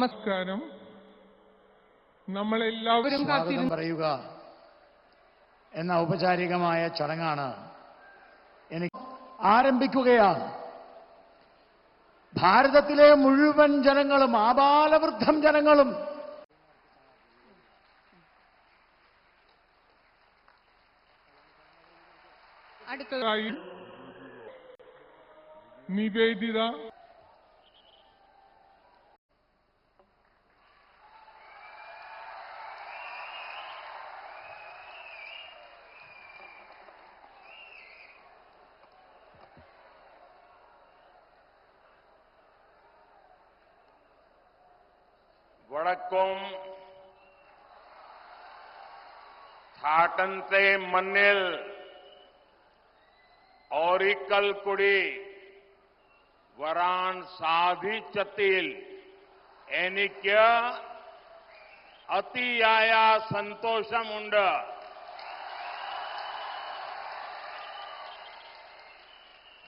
നമസ്കാരം. നമ്മളെല്ലാവരും സ്വാഗതം പറയുക എന്ന ഔപചാരികമായ ചടങ്ങാണ് എനിക്ക് ആരംഭിക്കുകയാണ്. ഭാരതത്തിലെ മുഴുവൻ ജനങ്ങളും, ആബാലവൃദ്ധം ജനങ്ങളും അടുത്തതായി നിവേദിത वड़क्कम थाटनते मन्निल औरिकल कुड़ी वरान साधी चतील एनिक्य अतियाया संतोषमुंड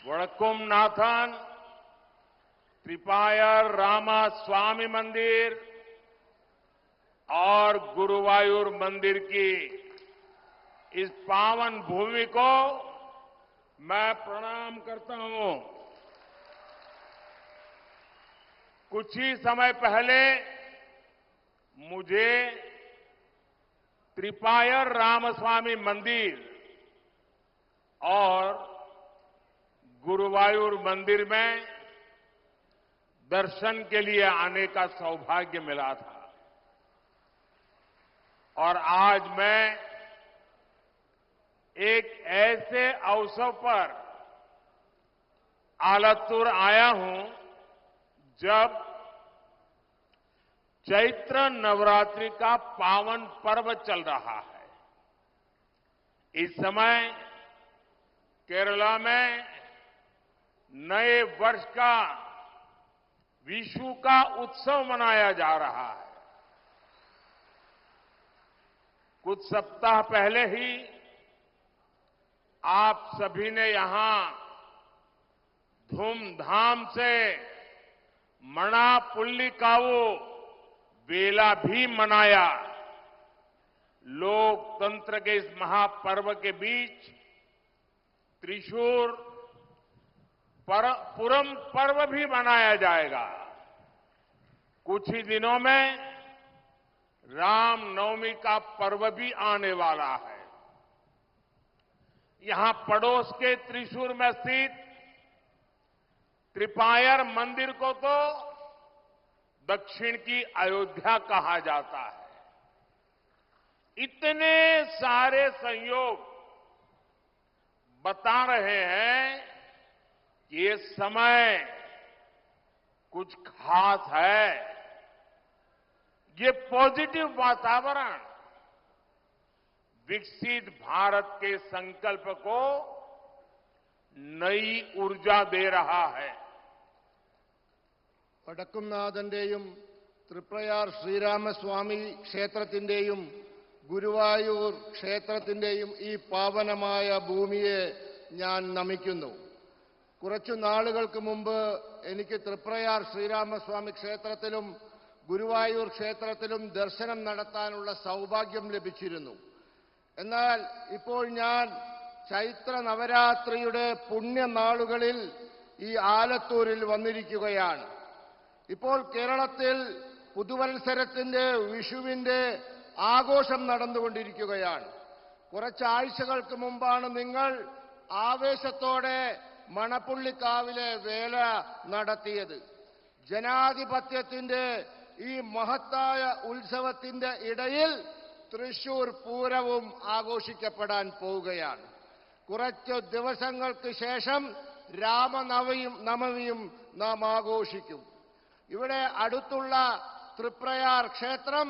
वड़क्कम नाथन त्रिपायर रामास्वामी मंदिर और गुरुवायूर मंदिर की इस पावन भूमि को मैं प्रणाम करता हूं। कुछ ही समय पहले मुझे त्रिपायर रामस्वामी मंदिर और गुरुवायूर मंदिर में दर्शन के लिए आने का सौभाग्य मिला था और आज मैं एक ऐसे अवसर पर आलतूर आया हूं जब चैत्र नवरात्रि का पावन पर्व चल रहा है। इस समय केरला में नए वर्ष का विशु का उत्सव मनाया जा रहा है। कुछ सप्ताह पहले ही आप सभी ने यहां धूमधाम से मणापुल्लिकावु बेला भी मनाया। लोकतंत्र के इस महापर्व के बीच त्रिशूर पुरम पर्व भी मनाया जाएगा। कुछ ही दिनों में रामनवमी का पर्व भी आने वाला है। यहां पड़ोस के त्रिशूर में स्थित त्रिपायर मंदिर को तो दक्षिण की अयोध्या कहा जाता है। इतने सारे संयोग बता रहे हैं कि ये समय कुछ खास है। ये पॉजिटिव वातावरण विकसित भारत के संकल्प को नई ऊर्जा दे रहा है। വടക്കുംനാഥന്റെയും തൃപ്രയാർ ശ്രീരാമസ്വാമി ക്ഷേത്രത്തിന്റെയും ഗുരുവായൂർ ക്ഷേത്രത്തിന്റെയും ഈ പാവനമായ ഭൂമിയെ ഞാൻ നമിക്കുന്നു. കുറച്ചു നാളുകൾക്ക് മുമ്പ് എനിക്ക് തൃപ്രയാർ ശ്രീരാമസ്വാമി ക്ഷേത്രത്തിലും ഗുരുവായൂർ ക്ഷേത്രത്തിലും ദർശനം നടത്താനുള്ള സൗഭാഗ്യം ലഭിച്ചിരുന്നു. എന്നാൽ ഇപ്പോൾ ഞാൻ ചൈത്ര നവരാത്രിയുടെ പുണ്യനാളുകളിൽ ഈ ആലത്തൂരിൽ വന്നിരിക്കുകയാണ്. ഇപ്പോൾ കേരളത്തിൽ പുതുവത്സരത്തിന്റെ വിഷുവിന്റെ ആഘോഷം നടന്നുകൊണ്ടിരിക്കുകയാണ്. കുറച്ചാഴ്ചകൾക്ക് മുമ്പാണ് നിങ്ങൾ ആവേശത്തോടെ മണപ്പുള്ളിക്കാവിലെ വേല നടത്തിയത്. ജനാധിപത്യത്തിന്റെ ഈ മഹത്തായ ഉത്സവത്തിന്റെ ഇടയിൽ തൃശൂർ പൂരവും ആഘോഷിക്കപ്പെടാൻ പോവുകയാണ്. കുറച്ചു ദിവസങ്ങൾക്ക് ശേഷം രാമനവമിയും നാം ആഘോഷിക്കും. ഇവിടെ അടുത്തുള്ള തൃപ്രയാർ ക്ഷേത്രം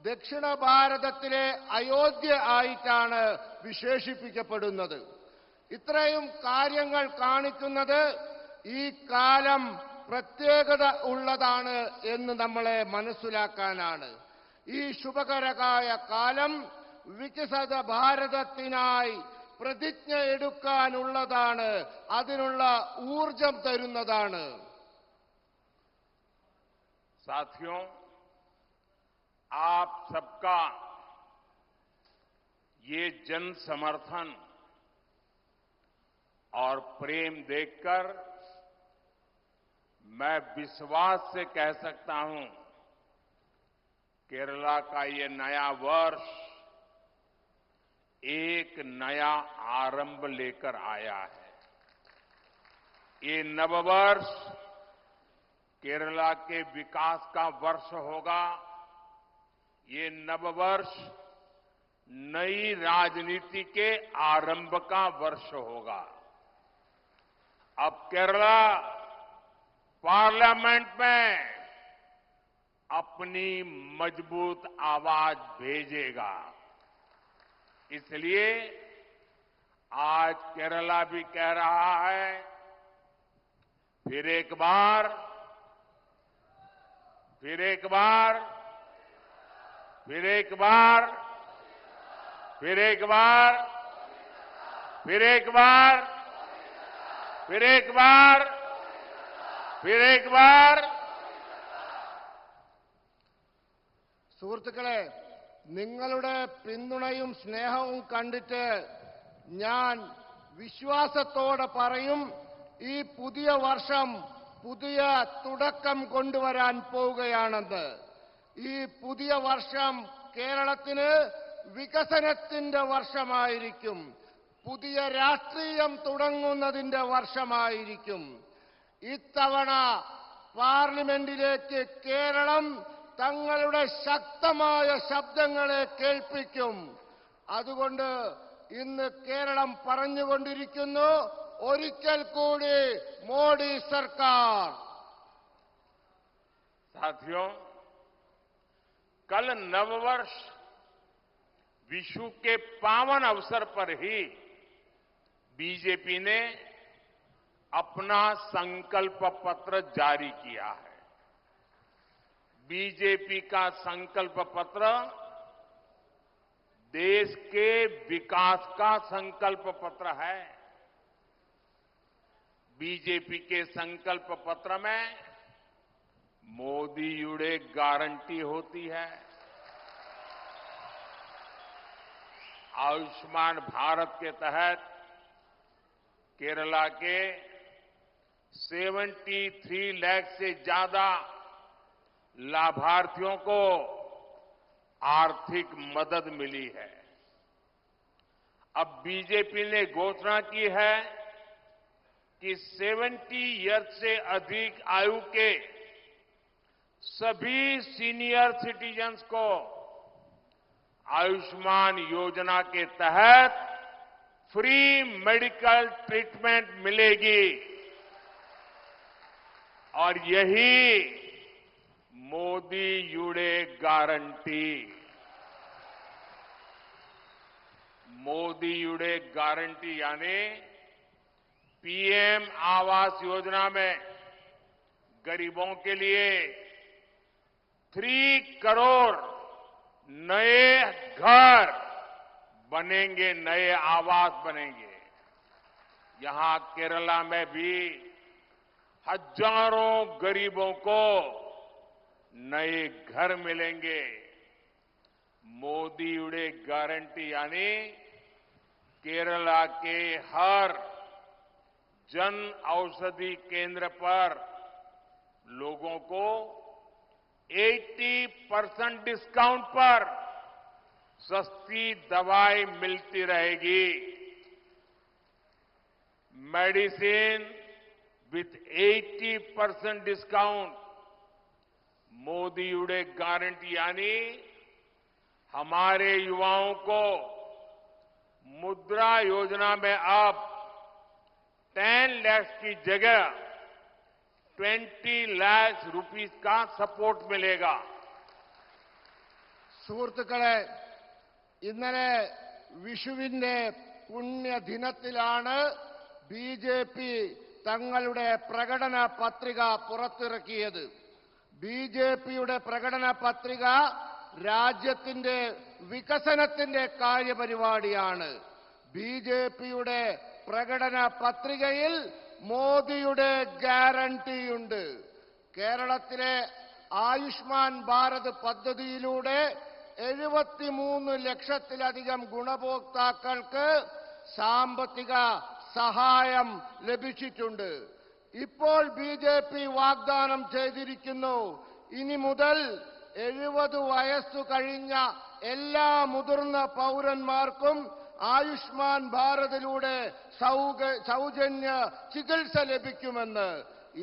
ദക്ഷിണ ഭാരതത്തിലെ അയോധ്യ ആയിട്ടാണ് വിശേഷിപ്പിക്കപ്പെടുന്നത്. ഇത്രയും കാര്യങ്ങൾ കാണിക്കുന്നത് ഈ കാലം പ്രത്യേകത ഉള്ളതാണ് എന്ന് നമ്മളെ മനസ്സിലാക്കാനാണ്. ഈ ശുഭകരമായ കാലം വികസിത ഭാരതത്തിനായി പ്രതിജ്ഞ എടുക്കാനുള്ളതാണ്, അതിനുള്ള ഊർജം തരുന്നതാണ്. साथियों, आप सबका ये जन समर्थन और प्रेम देखकर मैं विश्वास से कह सकता हूं, केरला का ये नया वर्ष एक नया आरंभ लेकर आया है। ये नववर्ष केरला के विकास का वर्ष होगा। ये नववर्ष नई राजनीति के आरंभ का वर्ष होगा। अब केरला पार्लियामेंट में अपनी मजबूत आवाज भेजेगा। इसलिए आज केरला भी कह रहा है, फिर एक बार, फिर एक बार, फिर एक बार, फिर एक बार, फिर एक बार, फिर एक बार, फिर एक बार। സുഹൃത്തുക്കളെ, നിങ്ങളുടെ പിന്തുണയും സ്നേഹവും കണ്ടിട്ട് ഞാൻ വിശ്വാസത്തോടെ പറയും, ഈ പുതിയ വർഷം പുതിയ തുടക്കം കൊണ്ടുവരാൻ പോവുകയാണെന്ന്. ഈ പുതിയ വർഷം കേരളത്തിന് വികസനത്തിന്റെ വർഷമായിരിക്കും. പുതിയ രാഷ്ട്രീയം തുടങ്ങുന്നതിന്റെ വർഷമായിരിക്കും. ഇത്തവണ പാർലമെന്റിലേക്ക് കേരളം തങ്ങളുടെ ശക്തമായ ശബ്ദങ്ങളെ കേൾപ്പിക്കും. അതുകൊണ്ട് ഇന്ന് കേരളം പറഞ്ഞുകൊണ്ടിരിക്കുന്നു, ഒരിക്കൽ കൂടി മോഡി സർക്കാർ. साथियों, कल नववर्ष विशु के पावन अवसर पर ही बीजेपी ने अपना संकल्प पत्र जारी किया है। बीजेपी का संकल्प पत्र देश के विकास का संकल्प पत्र है। बीजेपी के संकल्प पत्र में मोदी युडे गारंटी होती है। आयुष्मान भारत के तहत केरला के 73 लाख से ज्यादा लाभार्थियों को आर्थिक मदद मिली है। अब बीजेपी ने घोषणा की है कि 70 ईयर्स से अधिक आयु के सभी सीनियर सिटीजन्स को आयुष्मान योजना के तहत फ्री मेडिकल ट्रीटमेंट मिलेगी। और यही मोदी युडे गारंटी, मोदी युडे गारंटी यानी पीएम आवास योजना में गरीबों के लिए 3 करोड़ नए घर बनेंगे, नए आवास बनेंगे। यहां केरला में भी हजारों गरीबों को नए घर मिलेंगे। मोदी युडे गारंटी यानी केरला के हर जन औषधि केंद्र पर लोगों को 80% डिस्काउंट पर सस्ती दवाई मिलती रहेगी। Medicine with 80% discount. मोदी युडे गारंटी यानी हमारे युवाओं को मुद्रा योजना में अब 10 लाख की जगह 20 लाख रुपीस का सपोर्ट मिलेगा। സുഹൃത്തുക്കളെ, ഇന്നലെ വിഷുവിന്റെ പുണ്യദിനത്തിലാണ് ബിജെപി തങ്ങളുടെ പ്രകടന പത്രിക പുറത്തിറക്കിയത്. ബിജെപിയുടെ പ്രകടന പത്രിക രാജ്യത്തിന്റെ വികസനത്തിന്റെ കാര്യപരിപാടിയാണ്. ബിജെപിയുടെ പ്രകടന പത്രികയിൽ മോദിയുടെ ഗ്യാരണ്ടിയുണ്ട്. കേരളത്തിലെ ആയുഷ്മാൻ ഭാരത് പദ്ധതിയിലൂടെ 73 ലക്ഷത്തിലധികം ഗുണഭോക്താക്കൾക്ക് സാമ്പത്തിക സഹായം ലഭിച്ചിട്ടുണ്ട്. ഇപ്പോൾ ബി.ജെ.പി. വാഗ്ദാനം ചെയ്തിരിക്കുന്നു, ഇനി മുതൽ 70 വയസ്സു കഴിഞ്ഞ എല്ലാ മുതിർന്ന പൗരന്മാർക്കും ആയുഷ്മാൻ ഭാരതിലൂടെ സൗജന്യ ചികിത്സ ലഭിക്കുമെന്ന്.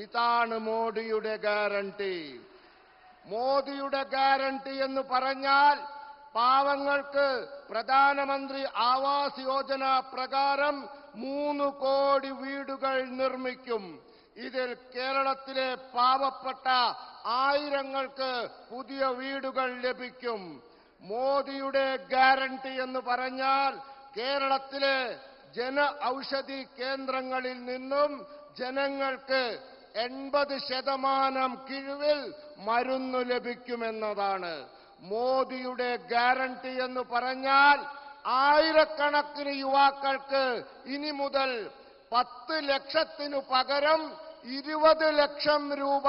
ഇതാണ് മോദിയുടെ ഗ്യാരണ്ടി. മോദിയുടെ ഗ്യാരണ്ടി എന്ന് പറഞ്ഞാൽ പാവങ്ങൾക്ക് പ്രധാനമന്ത്രി ആവാസ് യോജന പ്രകാരം 3 കോടി വീടുകൾ നിർമ്മിക്കും. ഇതിൽ കേരളത്തിലെ പാവപ്പെട്ട ആയിരങ്ങൾക്ക് പുതിയ വീടുകൾ ലഭിക്കും. മോദിയുടെ ഗ്യാരണ്ടി എന്ന് പറഞ്ഞാൽ കേരളത്തിലെ ജന ഔഷധി കേന്ദ്രങ്ങളിൽ നിന്നും ജനങ്ങൾക്ക് 80% കിഴിവിൽ മരുന്ന് ലഭിക്കുമെന്നതാണ്. മോദിയുടെ ഗ്യാരണ്ടി എന്ന് പറഞ്ഞാൽ ആയിരക്കണക്കിന് യുവാക്കൾക്ക് ഇനി മുതൽ 10 ലക്ഷത്തിനു പകരം 20 ലക്ഷം രൂപ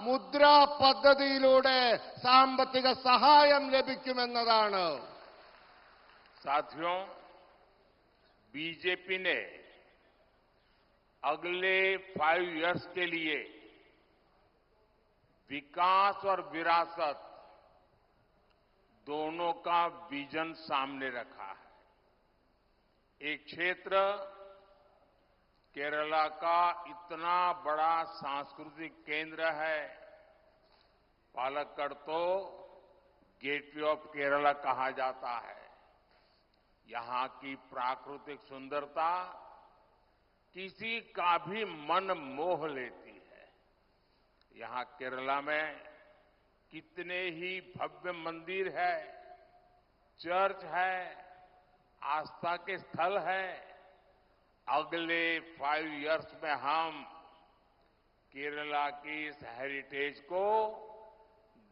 മുദ്രാ പദ്ധതിയിലൂടെ സാമ്പത്തിക സഹായം ലഭിക്കുമെന്നതാണ്. साथियों, बीजेपी ने अगले 5 इयर्स के लिए विकास और विरासत दोनों का विजन सामने रखा है. एक क्षेत्र केरला का इतना बड़ा सांस्कृतिक केंद्र है, पालक्कड़ तो गेटवे ऑफ केरला कहा जाता है. यहां की प्राकृतिक सुंदरता किसी का भी मन मोह लेती है. यहां केरला में कितने ही भव्य मंदिर है, चर्च है, आस्था के स्थल है. अगले 5 इयर्स में हम केरला की इस हेरिटेज को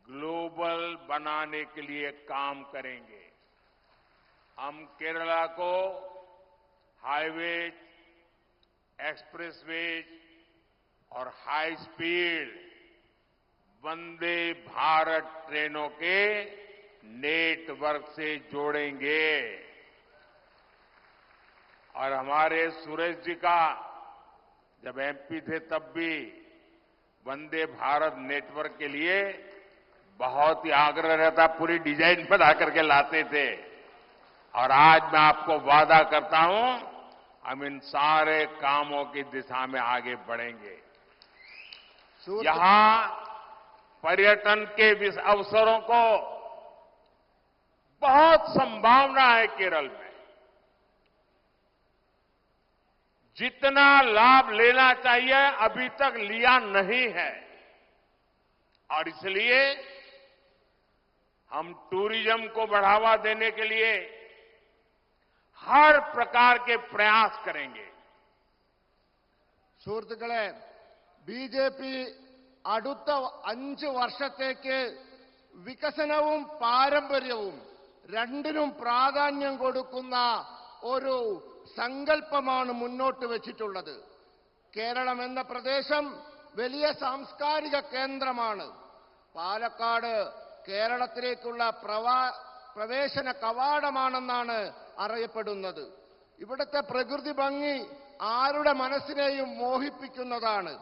ग्लोबल बनाने के लिए काम करेंगे. हम केरला को हाईवेज, एक्सप्रेसवेज और हाई स्पीड वंदे भारत ट्रेनों के नेटवर्क से जोड़ेंगे. और हमारे सुरेश जी का जब एमपी थे तब भी वंदे भारत नेटवर्क के लिए बहुत ही आग्रह रहता, पूरी डिजाइन बना करके लाते थे. और आज मैं आपको वादा करता हूं, हम इन सारे कामों की दिशा में आगे बढ़ेंगे. यहां पर्यटन के इस अवसरों को बहुत संभावना है. केरल में जितना लाभ लेना चाहिए अभी तक लिया नहीं है, और इसलिए हम टूरिज्म को बढ़ावा देने के लिए हर प्रकार के प्रयास करेंगे. സുഹൃത്തുക്കളെ, ബി.ജെ.പി. അടുത്ത 5 വർഷത്തേക്ക് വികസനവും പാരമ്പര്യവും രണ്ടിനും പ്രാധാന്യം കൊടുക്കുന്ന ഒരു സങ്കല്പമാണ് മുന്നോട്ട് വെച്ചിട്ടുള്ളത്. കേരളം എന്ന പ്രദേശം വലിയ സാംസ്കാരിക കേന്ദ്രമാണ്. പാലക്കാട് കേരളത്തിലേക്കുള്ള പ്രവേശന കവാടമാണെന്നാണ് അറിയപ്പെടുന്നത്. ഇവിടുത്തെ പ്രകൃതി ഭംഗി ആരുടെ മനസ്സിനെയും മോഹിപ്പിക്കുന്നതാണ്.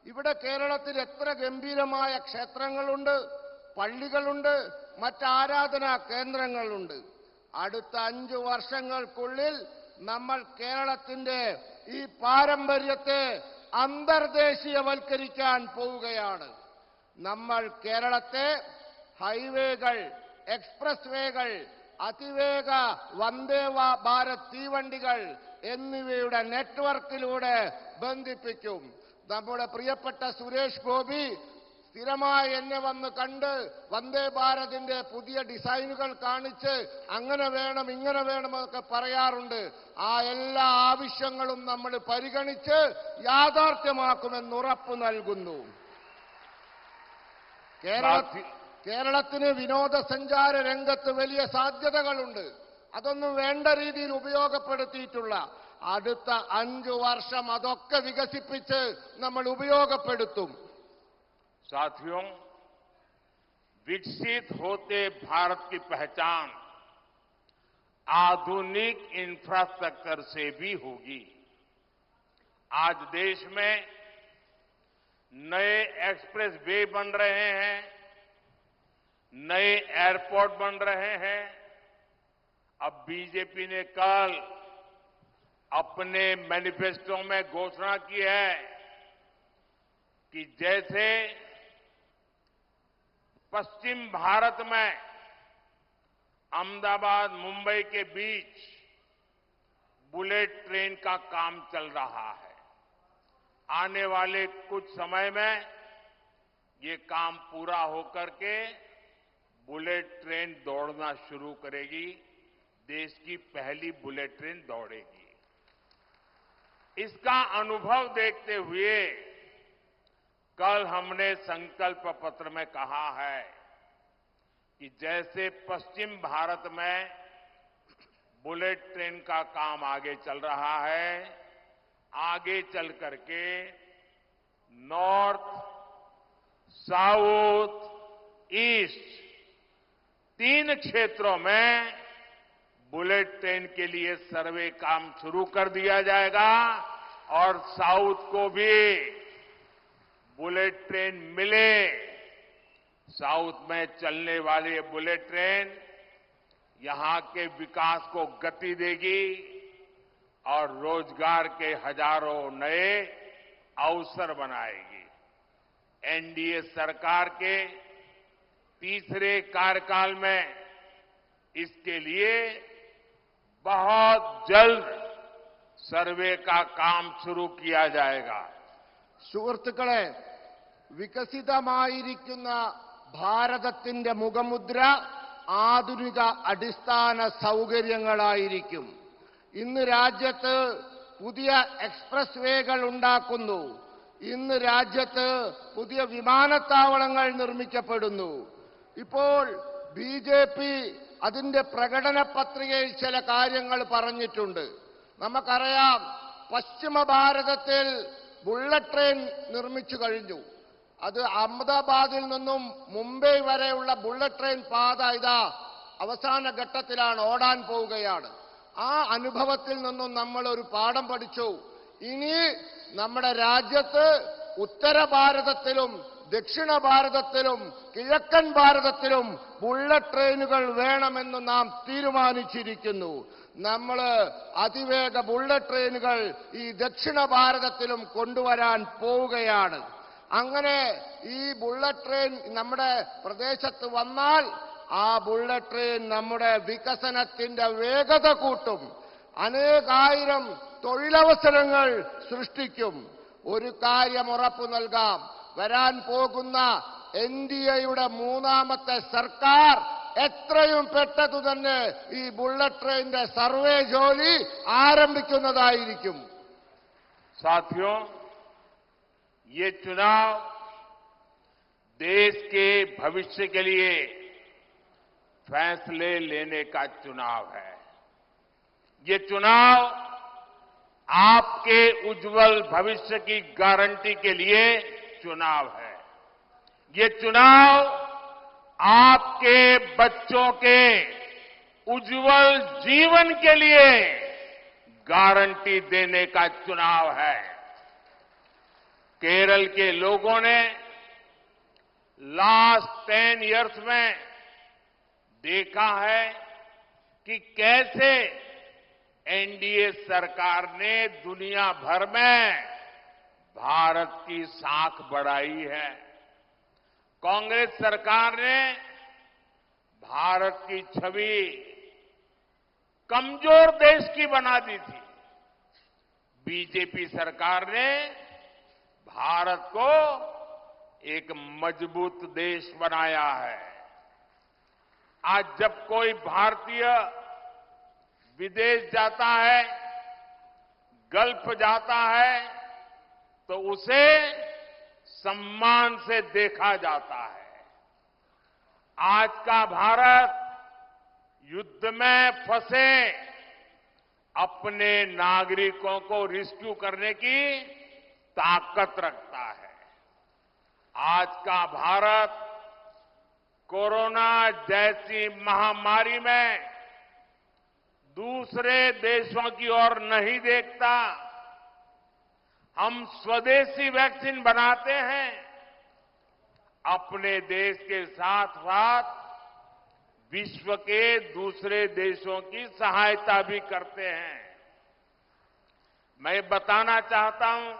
ഇവിടെ കേരളത്തിൽ എത്ര ഗംഭീരമായ ക്ഷേത്രങ്ങളുണ്ട്, പള്ളികളുണ്ട്, മറ്റാരാധനാ കേന്ദ്രങ്ങളുണ്ട്. അടുത്ത 5 വർഷങ്ങൾക്കുള്ളിൽ നമ്മൾ കേരളത്തിന്റെ ഈ പാരമ്പര്യത്തെ അന്തർദേശീയവൽക്കരിക്കാൻ പോവുകയാണ്. നമ്മൾ കേരളത്തെ ഹൈവേകൾ, എക്സ്പ്രസ് വേകൾ, അതിവേഗ വന്ദേ ഭാരത് തീവണ്ടികൾ എന്നിവയുടെ നെറ്റ്വർക്കിലൂടെ ബന്ധിപ്പിക്കും. നമ്മുടെ പ്രിയപ്പെട്ട സുരേഷ് ഗോപി സ്ഥിരമായി എന്നെ വന്ന് കണ്ട് വന്ദേ ഭാരതിന്റെ പുതിയ ഡിസൈനുകൾ കാണിച്ച് അങ്ങനെ വേണം ഇങ്ങനെ വേണമെന്നൊക്കെ പറയാറുണ്ട്. ആ എല്ലാ ആവശ്യങ്ങളും നമ്മൾ പരിഗണിച്ച് യാഥാർത്ഥ്യമാക്കുമെന്ന് ഉറപ്പു നൽകുന്നു. കേരളത്തിന് വിനോദസഞ്ചാര രംഗത്ത് വലിയ സാധ്യതകളുണ്ട്. അതൊന്നും വേണ്ട രീതിയിൽ ഉപയോഗപ്പെടുത്തിയിട്ടുള്ള അടുത്ത 5 വർഷം അതൊക്കെ വികസിപ്പിച്ച് നമ്മൾ ഉപയോഗപ്പെടുത്തും. साथियों, विकसित होते भारत की पहचान आधुनिक इंफ्रास्ट्रक्चर से भी होगी। आज देश में नए एक्सप्रेस वे बन रहे हैं, नए एयरपोर्ट बन रहे हैं। अब बीजेपी ने कल अपने मैनिफेस्टो में घोषणा की है कि जैसे पश्चिम भारत में अहमदाबाद मुंबई के बीच बुलेट ट्रेन का काम चल रहा है, आने वाले कुछ समय में ये काम पूरा होकर के बुलेट ट्रेन दौड़ना शुरू करेगी। देश की पहली बुलेट ट्रेन दौड़ेगी। इसका अनुभव देखते हुए कल हमने संकल्प पत्र में कहा है कि जैसे पश्चिम भारत में बुलेट ट्रेन का काम आगे चल रहा है, आगे चल करके नॉर्थ, साउथ, ईस्ट 3 क्षेत्रों में बुलेट ट्रेन के लिए सर्वे काम शुरू कर दिया जाएगा और साउथ को भी बुलेट ट्रेन मिले। साउथ में चलने वाली ये बुलेट ट्रेन यहां के विकास को गति देगी और रोजगार के हजारों नए अवसर बनाएगी। एनडीए सरकार के तीसरे कार्यकाल में इसके लिए बहुत जल्द सर्वे का काम शुरू किया जाएगा। സുഹൃത്തുക്കളെ, വികസിതമായിരിക്കുന്ന ഭാരതത്തിന്റെ മുഖമുദ്ര ആധുനിക അടിസ്ഥാന സൗകര്യങ്ങളായിരിക്കും. ഇന്ന് രാജ്യത്ത് പുതിയ എക്സ്പ്രസ് വേകൾ ഉണ്ടാക്കുന്നു. ഇന്ന് രാജ്യത്ത് പുതിയ വിമാനത്താവളങ്ങൾ നിർമ്മിക്കപ്പെടുന്നു. ഇപ്പോൾ ബിജെപി അതിന്റെ പ്രകടന പത്രികയിൽ ചില കാര്യങ്ങൾ പറഞ്ഞിട്ടുണ്ട്. നമുക്കറിയാം, പശ്ചിമ ഭാരതത്തിൽ ബുള്ളറ്റ് ട്രെയിൻ നിർമ്മിച്ചു കഴിഞ്ഞു. അത് അഹമ്മദാബാദിൽ നിന്നും മുംബൈ വരെയുള്ള ബുള്ളറ്റ് ട്രെയിൻ പാത ഇതാ അവസാന ഘട്ടത്തിലാണ്, ഓടാൻ പോവുകയാണ്. ആ അനുഭവത്തിൽ നിന്നും നമ്മൾ ഒരു പാഠം പഠിച്ചു. ഇനി നമ്മുടെ രാജ്യത്ത് ഉത്തര ഭാരതത്തിലും ദക്ഷിണ ഭാരതത്തിലും കിഴക്കൻ ഭാരതത്തിലും ബുള്ളറ്റ് ട്രെയിനുകൾ വേണമെന്ന് നാം തീരുമാനിച്ചിരിക്കുന്നു. നമ്മൾ അതിവേഗ ബുള്ളറ്റ് ട്രെയിനുകൾ ഈ ദക്ഷിണ ഭാരതത്തിലും കൊണ്ടുവരാൻ പോവുകയാണ്. അങ്ങനെ ഈ ബുള്ളറ്റ് ട്രെയിൻ നമ്മുടെ പ്രദേശത്ത് വന്നാൽ ആ ബുള്ളറ്റ് ട്രെയിൻ നമ്മുടെ വികസനത്തിന്റെ വേഗത കൂട്ടും, അനേകായിരം തൊഴിലവസരങ്ങൾ സൃഷ്ടിക്കും. ഒരു കാര്യം ഉറപ്പു നൽകാം, വരാൻ പോകുന്ന എൻഡിഎയുടെ മൂന്നാമത്തെ സർക്കാർ എത്രയും പെട്ടെന്ന് തന്നെ ഈ ബുള്ളറ്റ് ട്രെയിനിന്റെ സർവേ ജോലി ആരംഭിക്കുന്നതായിരിക്കും. साथियों, ये चुनाव देश के भविष्य के लिए फैसले लेने का चुनाव है। ये चुनाव आपके उज्जवल भविष्य की गारंटी के लिए चुनाव है। ये चुनाव आपके बच्चों के उज्जवल जीवन के लिए गारंटी देने का चुनाव है। केरल के लोगों ने लास्ट 10 इयर्स में देखा है कि कैसे एनडीए सरकार ने दुनिया भर में भारत की साख बढ़ाई है। कांग्रेस सरकार ने भारत की छवि कमजोर देश की बना दी थी। बीजेपी सरकार ने भारत को एक मजबूत देश बनाया है। आज जब कोई भारतीय विदेश जाता है, गल्फ जाता है, तो उसे सम्मान से देखा जाता है। आज का भारत युद्ध में फंसे अपने नागरिकों को रेस्क्यू करने की ताकत रखता है। आज का भारत कोरोना जैसी महामारी में दूसरे देशों की ओर नहीं देखता। हम स्वदेशी वैक्सीन बनाते हैं, अपने देश के साथ साथ विश्व के दूसरे देशों की सहायता भी करते हैं। मैं बताना चाहता हूं,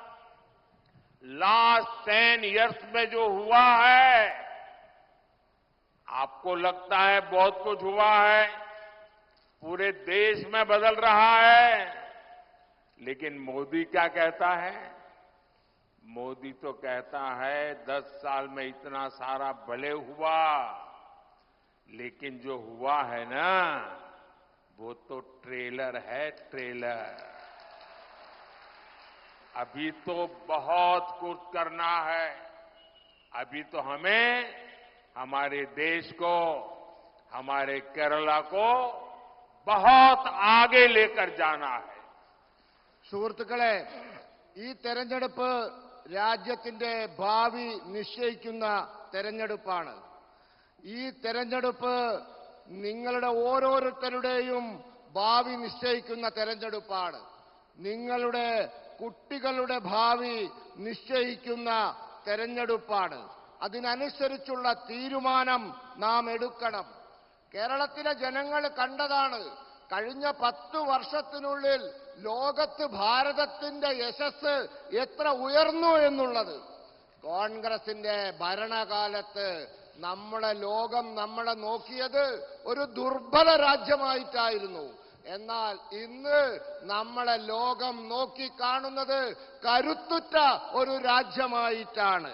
लास्ट 10 इयर्स में जो हुआ है, आपको लगता है बहुत कुछ हुआ है, पूरे देश में बदल रहा है, लेकिन मोदी क्या कहता है? मोदी तो कहता है 10 साल में इतना सारा भले हुआ, लेकिन जो हुआ है ना, वो तो ट्रेलर है, ट्रेलर। अभी तो बहुत कुछ करना है। अभी तो हमें हमारे देश को, हमारे केरला को बहुत आगे लेकर जाना है। സുഹൃത്തുക്കളെ, ഈ തെരഞ്ഞെടുപ്പ് രാജ്യത്തിന്റെ ഭാവി നിശ്ചയിക്കുന്ന തെരഞ്ഞെടുപ്പാണ്. ഈ തെരഞ്ഞെടുപ്പ് നിങ്ങളുടെ ഓരോരുത്തരുടെയും ഭാവി നിശ്ചയിക്കുന്ന തെരഞ്ഞെടുപ്പാണ്. നിങ്ങളുടെ കുട്ടികളുടെ ഭാവി നിശ്ചയിക്കുന്ന തെരഞ്ഞെടുപ്പാണ്. അതിനനുസരിച്ചുള്ള തീരുമാനം നാം എടുക്കണം. കേരളത്തിലെ ജനങ്ങൾ കണ്ടതാണ് കഴിഞ്ഞ 10 വർഷത്തിനുള്ളിൽ ലോകത്ത് ഭാരതത്തിന്റെ യശസ് എത്ര ഉയർന്നു എന്നുള്ളത്. കോൺഗ്രസിന്റെ ഭരണകാലത്ത് ലോകം നമ്മളെ നോക്കിയത് ഒരു ദുർബല രാജ്യമായിട്ടായിരുന്നു. എന്നാൽ ഇന്ന് നമ്മളെ ലോകം നോക്കിക്കാണുന്നത് കരുത്തുറ്റ ഒരു രാജ്യമായിട്ടാണ്.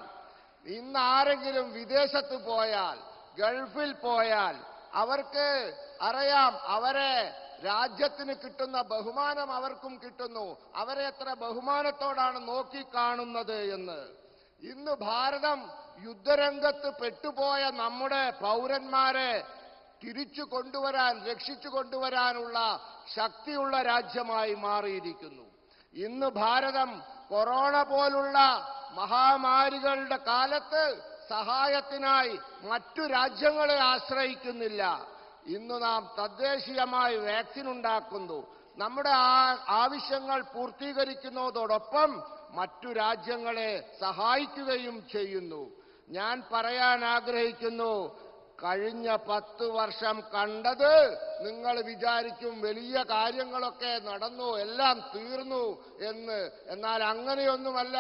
ഇന്ന് ആരെങ്കിലും വിദേശത്ത് പോയാൽ, ഗൾഫിൽ പോയാൽ അവർക്ക് അറിയാം അവരെ രാജ്യത്തിന് കിട്ടുന്ന ബഹുമാനം അവർക്കും കിട്ടുന്നു. അവരെ എത്ര ബഹുമാനത്തോടാണ് നോക്കിക്കാണുന്നത് എന്ന്. ഇന്ന് ഭാരതം യുദ്ധരംഗത്ത് പെട്ടുപോയ നമ്മുടെ പൗരന്മാരെ തിരിച്ചു കൊണ്ടുവരാൻ, രക്ഷിച്ചു കൊണ്ടുവരാനുള്ള ശക്തിയുള്ള രാജ്യമായി മാറിയിരിക്കുന്നു. ഇന്ന് ഭാരതം കൊറോണ പോലുള്ള മഹാമാരികളുടെ കാലത്ത് സഹായത്തിനായി മറ്റു രാജ്യങ്ങളെ ആശ്രയിക്കുന്നില്ല. ഇന്ന് നാം തദ്ദേശീയമായി വാക്സിൻ ഉണ്ടാക്കുന്നു. നമ്മുടെ ആവശ്യങ്ങൾ പൂർത്തീകരിക്കുന്നതോടൊപ്പം മറ്റു രാജ്യങ്ങളെ സഹായിക്കുകയും ചെയ്യുന്നു. ഞാൻ പറയാൻ ആഗ്രഹിക്കുന്നു, കഴിഞ്ഞ 10 വർഷം കണ്ടത് നിങ്ങൾ വിചാരിക്കും വലിയ കാര്യങ്ങളൊക്കെ നടന്നു, എല്ലാം തീർന്നു എന്ന്. എന്നാൽ അങ്ങനെയൊന്നുമല്ല.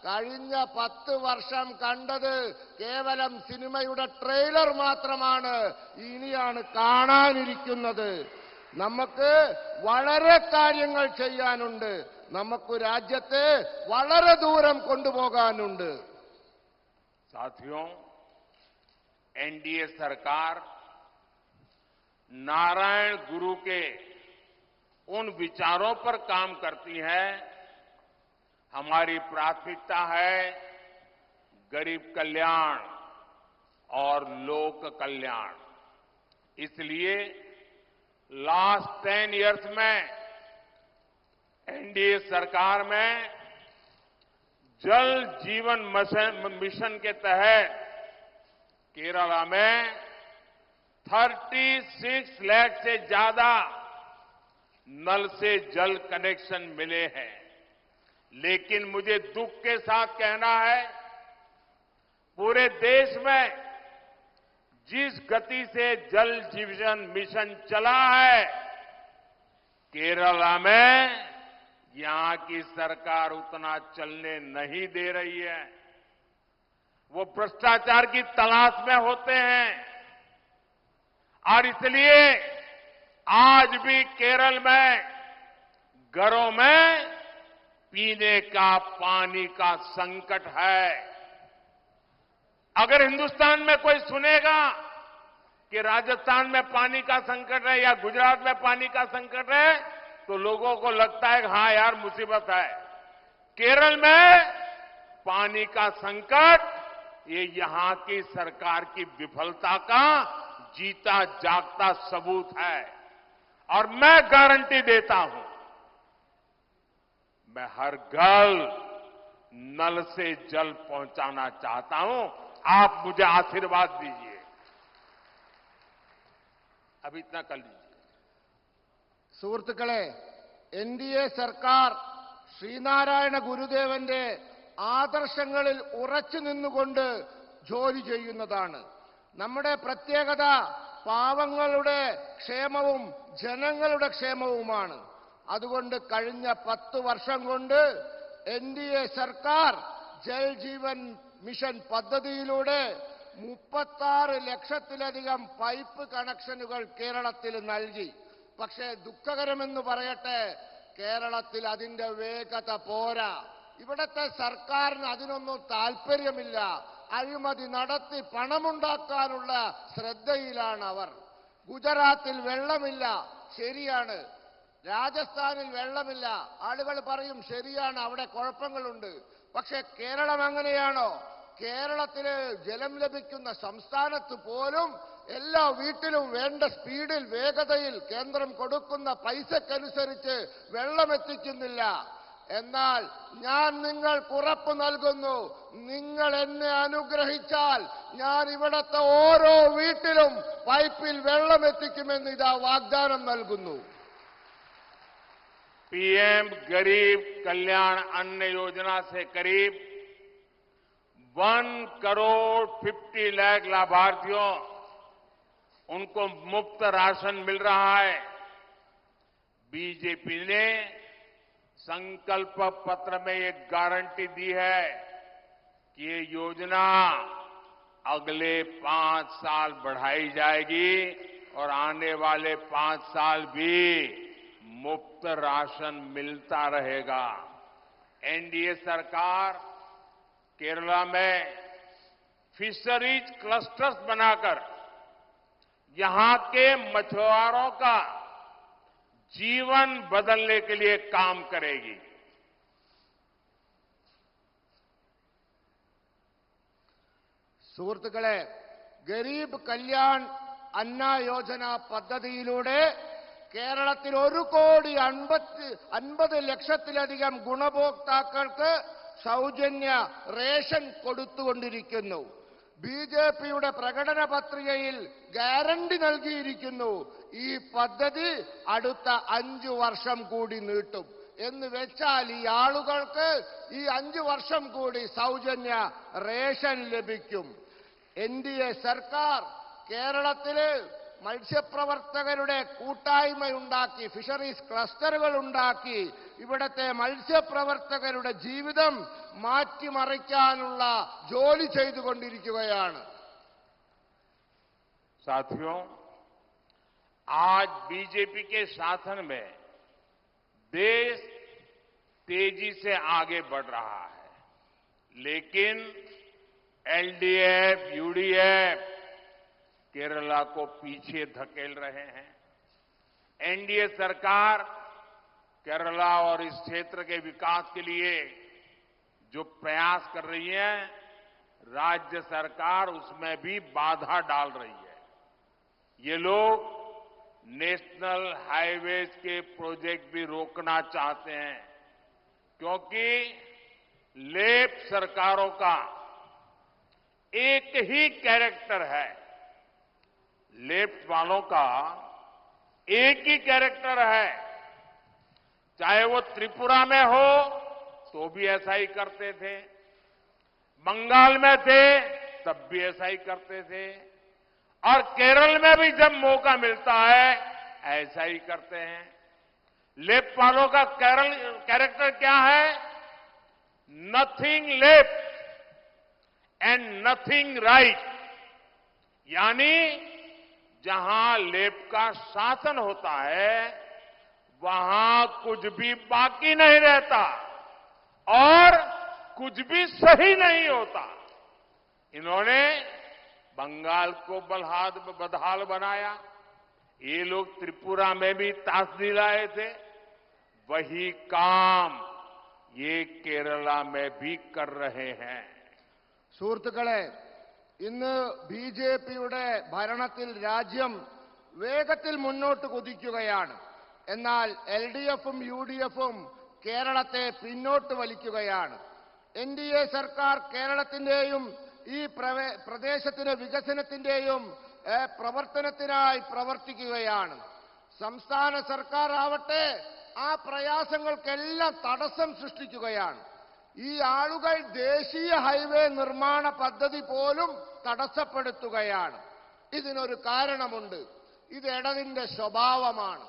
കഴിഞ്ഞ 10 വർഷം കണ്ടത് കേവലം സിനിമയുടെ ട്രെയിലർ മാത്രമാണ്. ഇനിയാണ് കാണാനിരിക്കുന്നത്. നമുക്ക് വളരെ കാര്യങ്ങൾ ചെയ്യാനുണ്ട്. നമുക്ക് രാജ്യത്തെ വളരെ ദൂരം കൊണ്ടുപോകാനുണ്ട്. साथियों, एनडीए सरकार नारायण गुरु के उन विचारों पर काम करती है। हमारी प्राथमिकता है गरीब कल्याण और लोक कल्याण। इसलिए लास्ट 10 इयर्स में एनडीए सरकार में जल जीवन मिशन के तहत केरला में 36 लाख से ज्यादा नल से जल कनेक्शन मिले हैं। लेकिन मुझे दुख के साथ कहना है, पूरे देश में जिस गति से जल जीवन मिशन चला है, केरला में यहां की सरकार उतना चलने नहीं दे रही है। वो भ्रष्टाचार की तलाश में होते हैं और इसलिए आज भी केरल में घरों में पीने का पानी का संकट है। अगर हिंदुस्तान में कोई सुनेगा कि राजस्थान में पानी का संकट है या गुजरात में पानी का संकट है, तो लोगों को लगता है कि हाँ यार मुसीबत है। केरल में पानी का संकट ये यहां की सरकार की विफलता का जीता जागता सबूत है। और मैं गारंटी देता हूं, मैं हर घर नल से जल पहुंचाना चाहता हूं। आप मुझे आशीर्वाद दीजिए। अब इतना कर लीजिए। സുഹൃത്തുക്കളെ, NDA സർക്കാർ ശ്രീനാരായണ ഗുരുദേവന്റെ ആദർശങ്ങളിൽ ഉറച്ചു നിന്നുകൊണ്ട് ജോലി ചെയ്യുന്നതാണ്. നമ്മുടെ പ്രത്യേകത പാവങ്ങളുടെ ക്ഷേമവും ജനങ്ങളുടെ ക്ഷേമവുമാണ്. അതുകൊണ്ട് കഴിഞ്ഞ 10 വർഷം കൊണ്ട് NDA സർക്കാർ ജൽ ജീവൻ മിഷൻ പദ്ധതിയിലൂടെ 36 ലക്ഷത്തിലധികം പൈപ്പ് കണക്ഷനുകൾ കേരളത്തിൽ നൽകി. പക്ഷേ ദുഃഖകരമെന്ന് പറയട്ടെ, കേരളത്തിൽ അതിന്റെ വേഗത പോരാ. ഇവിടത്തെ സർക്കാരിന് അതിനൊന്നും താല്പര്യമില്ല. അഴിമതി നടത്തി പണമുണ്ടാക്കാനുള്ള ശ്രദ്ധയിലാണ് അവർ. ഗുജറാത്തിൽ വെള്ളമില്ല, ശരിയാണ്. രാജസ്ഥാനിൽ വെള്ളമില്ല, ആളുകൾ പറയും ശരിയാണ്, അവിടെ കുഴപ്പങ്ങളുണ്ട്. പക്ഷെ കേരളം അങ്ങനെയാണോ? കേരളത്തിന് ജലം ലഭിക്കുന്ന സംസ്ഥാനത്ത് പോലും എല്ലാ വീട്ടിലും വേണ്ട സ്പീഡിൽ വേഗതയിൽ കേന്ദ്രം കൊടുക്കുന്ന പൈസക്കനുസരിച്ച് വെള്ളം എത്തിക്കുന്നില്ല. എന്നാൽ ഞാൻ നിങ്ങൾക്ക് ഉറപ്പ് നൽകുന്നു, നിങ്ങൾ എന്നെ അനുഗ്രഹിച്ചാൽ ഞാൻ ഇവിടത്തെ ഓരോ വീട്ടിലും പൈപ്പിൽ വെള്ളം എത്തിക്കുമെന്ന് ഇതാ വാഗ്ദാനം നൽകുന്നു. पीएम गरीब कल्याण अन्न योजना से करीब 1 करोड़ 50 लाख लाभार्थियों उनको मुफ्त राशन मिल रहा है। बीजेपी ने संकल्प पत्र में एक गारंटी दी है कि ये योजना अगले 5 साल बढ़ाई जाएगी और आने वाले 5 साल भी मुफ्त राशन मिलता रहेगा। एनडीए सरकार केरला में फिशरीज क्लस्टर्स बनाकर यहां के मछुआरों का जीवन बदलने के लिए काम करेगी। സുഹൃത്തുക്കളെ, ഗരീബ് കല്യാൺ അന്ന യോജന പദ്ധതിയിലൂടെ കേരളത്തിൽ 1,50 ലക്ഷത്തിലധികം ഗുണഭോക്താക്കൾക്ക് സൗജന്യ റേഷൻ കൊടുത്തുകൊണ്ടിരിക്കുന്നു. ബിജെപിയുടെ പ്രകടന പത്രികയിൽ ഗ്യാരണ്ടി നൽകിയിരിക്കുന്നു. ഈ പദ്ധതി അടുത്ത 5 വർഷം കൂടി നീട്ടും എന്ന് വെച്ചാൽ ഈ ആളുകൾക്ക് ഈ 5 വർഷം കൂടി സൗജന്യ റേഷൻ ലഭിക്കും. NDA സർക്കാർ കേരളത്തില് മത്സ്യപ്രവർത്തകരുടെ കൂട്ടായ്മയുണ്ടാക്കി, ഫിഷറീസ് ക്ലസ്റ്ററുകൾ ഉണ്ടാക്കി ഇവിടത്തെ മത്സ്യപ്രവർത്തകരുടെ ജീവിതം മാറ്റിമറിക്കാനുള്ള ജോലി ചെയ്തുകൊണ്ടിരിക്കുകയാണ്. साथियों, आज बीजेपी के शासन में देश तेजी से आगे बढ़ रहा है, लेकिन एलडीएफ, यूडीएफ केरला को पीछे धकेल रहे हैं। एनडीए सरकार केरला और इस क्षेत्र के विकास के लिए जो प्रयास कर रही है, राज्य सरकार उसमें भी बाधा डाल रही है। ये लोग नेशनल हाईवेज के प्रोजेक्ट भी रोकना चाहते हैं, क्योंकि लेफ्ट सरकारों का एक ही कैरेक्टर है। लेफ्ट वालों का एक ही कैरेक्टर है। चाहे वो त्रिपुरा में हो तो भी ऐसा ही करते थे, बंगाल में थे तब भी ऐसा ही करते थे, और केरल में भी जब मौका मिलता है ऐसा ही करते हैं। लेफ्ट वालों का कैरेक्टर क्या है? Nothing left and nothing right, यानी जहां लेफ्ट का शासन होता है वहां कुछ भी बाकी नहीं रहता और कुछ भी सही नहीं होता। इन्होंने बंगाल को बदहाल बनाया, ये लोग त्रिपुरा में भी ताश दिलाए थे, वही काम ये केरला में भी कर रहे हैं। സുഹൃത്തുക്കളെ, ഇന്ന് ബിജെപിയുടെ ഭരണത്തിൽ രാജ്യം വേഗത്തിൽ മുന്നോട്ട് കുതിക്കുകയാണ്. എന്നാൽ എൽഡിഎഫും യുഡിഎഫും കേരളത്തെ പിന്നോട്ട് വലിക്കുകയാണ്. NDA സർക്കാർ കേരളത്തിന്റെയും ഈ പ്രദേശത്തിന്റെ വികസനത്തിന്റെയും പ്രവർത്തനത്തിനായി പ്രവർത്തിക്കുകയാണ്. സംസ്ഥാന സർക്കാർ ആവട്ടെ ആ പ്രയാസങ്ങൾക്കെല്ലാം തടസ്സം സൃഷ്ടിക്കുകയാണ്. ഈ ആളുകൾ ദേശീയ ഹൈവേ നിർമ്മാണ പദ്ധതി പോലും തടസ്സപ്പെടുത്തുകയാണ്. ഇതിനൊരു കാരണമുണ്ട്. ഇത് ഇടതിന്റെ സ്വഭാവമാണ്.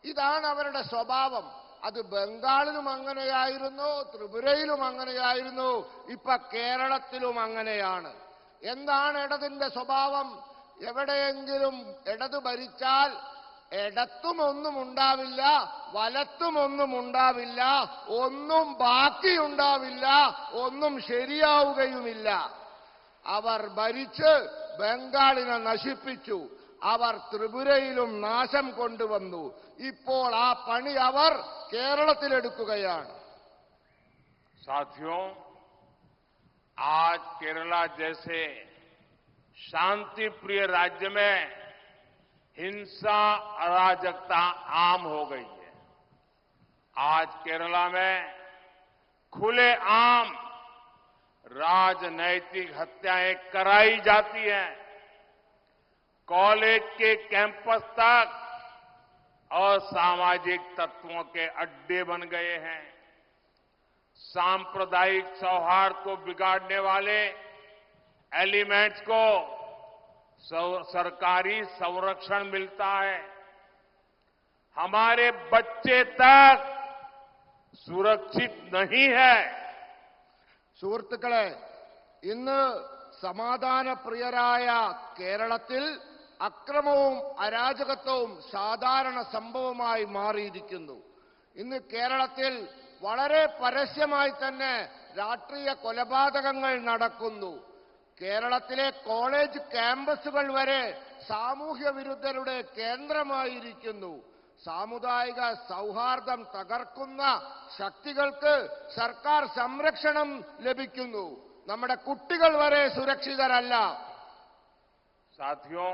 ഇതാണ് അവരുടെ സ്വഭാവം. അത് ബംഗാളിലും അങ്ങനെയായിരുന്നു, ത്രിപുരയിലും അങ്ങനെയായിരുന്നു, ഇപ്പൊ കേരളത്തിലും അങ്ങനെയാണ്. എന്താണ് ഇടതിന്റെ സ്വഭാവം? എവിടെയെങ്കിലും ഇടത് ഭരിച്ചാൽ ഇടത്തും ഒന്നും ഉണ്ടാവില്ല, വലത്തും ഒന്നും ഉണ്ടാവില്ല, ഒന്നും ബാക്കിയുണ്ടാവില്ല, ഒന്നും ശരിയാവുകയുമില്ല. അവർ ഭരിച്ച് ബംഗാളിനെ നശിപ്പിച്ചു. അവർ ത്രിപുരയിലും നാശം കൊണ്ടുവന്നു. ഇപ്പോൾ ആ പണി അവർ കേരളത്തിലെടുക്കുകയാണ്. साथियों, आज केरला जैसे शांति प्रिय राज्य में हिंसा अराजकता आम हो गई है। आज केरला में खुलेआम राजनैतिक हत्याएं कराई जाती हैं। कॉलेज के कैंपस तक असामाजिक तत्वों के अड्डे बन गए हैं। सांप्रदायिक सौहार्द को बिगाड़ने वाले एलिमेंट्स को सरकारी संरक्षण मिलता है। हमारे बच्चे तक सुरक्षित नहीं है। സുഹൃത്തുക്കളെ, ഇന്ന് സമാധാനപ്രിയരായ കേരളത്തിൽ അക്രമവും അരാജകത്വവും സാധാരണ സംഭവമായി മാറിയിരിക്കുന്നു. ഇന്ന് കേരളത്തിൽ വളരെ പരസ്യമായി തന്നെ രാഷ്ട്രീയ കൊലപാതകങ്ങൾ നടക്കുന്നു. കേരളത്തിലെ കോളേജ് ക്യാമ്പസുകൾ വരെ സാമൂഹ്യ വിരുദ്ധരുടെ കേന്ദ്രമായിരിക്കുന്നു. സാമുദായിക സൗഹാർദ്ദം തകർക്കുന്ന ശക്തികൾക്ക് സർക്കാർ സംരക്ഷണം ലഭിക്കുന്നു. നമ്മുടെ കുട്ടികൾ വരെ സുരക്ഷിതരല്ല. साथियों,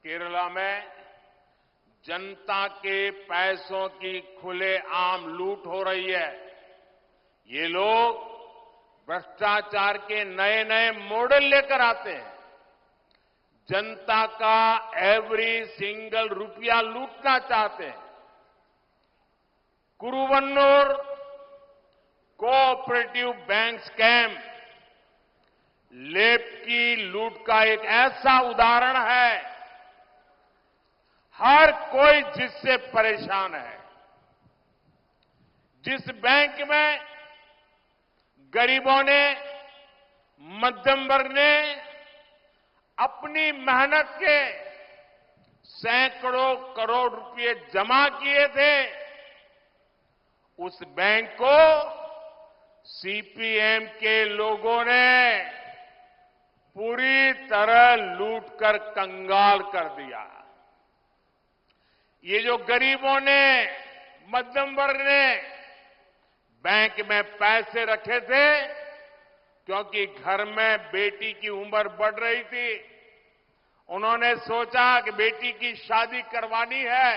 केरला में जनता के पैसों की खुलेआम लूट हो रही है। ये लोग भ्रष्टाचार के नए नए मॉडल लेकर आते हैं। जनता का एवरी सिंगल रुपया लूटना चाहते हैं। कुरुवन्नूर कोऑपरेटिव बैंक स्कैम लेप की लूट का एक ऐसा उदाहरण है। हर कोई जिससे परेशान है। जिस बैंक में गरीबों ने, मध्यम वर्ग ने अपनी मेहनत के सैकड़ों करोड़ रुपए जमा किए थे, उस बैंक को सीपीएम के लोगों ने पूरी तरह लूटकर कंगाल कर दिया। ये जो गरीबों ने, मध्यम वर्ग ने बैंक में पैसे रखे थे, क्योंकि घर में बेटी की उम्र बढ़ रही थी, उन्होंने सोचा कि बेटी की शादी करवानी है,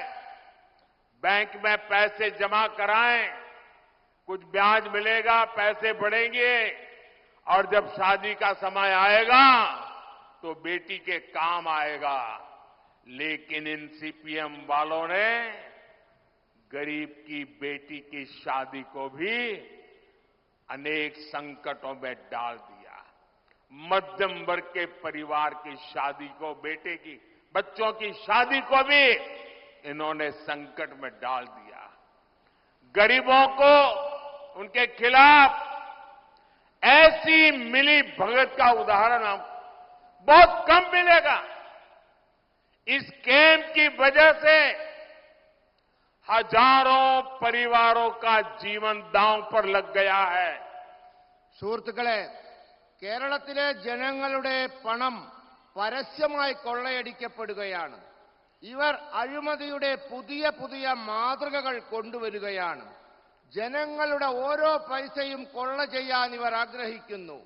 बैंक में पैसे जमा कराएं, कुछ ब्याज मिलेगा, पैसे बढ़ेंगे और जब शादी का समय आएगा तो बेटी के काम आएगा। लेकिन इन सीपीएम वालों ने गरीब की बेटी की शादी को भी अनेक संकटों में डाल दिया। मध्यम वर्ग के परिवार की शादी को, बेटे की, बच्चों की शादी को भी इन्होंने संकट में डाल दिया। गरीबों को उनके खिलाफ ऐसी मिली भगत का उदाहरण बहुत कम मिलेगा। इस स्कैम की वजह से हजारों परिवारों का जीवन दांव पर लग गया है। സുഹൃത്തുക്കളെ, കേരളത്തിലെ ജനങ്ങളുടെ പണം പരസ്യമായി കൊള്ളയടിക്കപ്പെടുകയാണ്. ഇവർ അഴിമതിയുടെ പുതിയ പുതിയ മാതൃകകൾ കൊണ്ടുവരികയാണ്. ജനങ്ങളുടെ ഓരോ പൈസയും കൊള്ള ചെയ്യാൻ ഇവർ ആഗ്രഹിക്കുന്നു.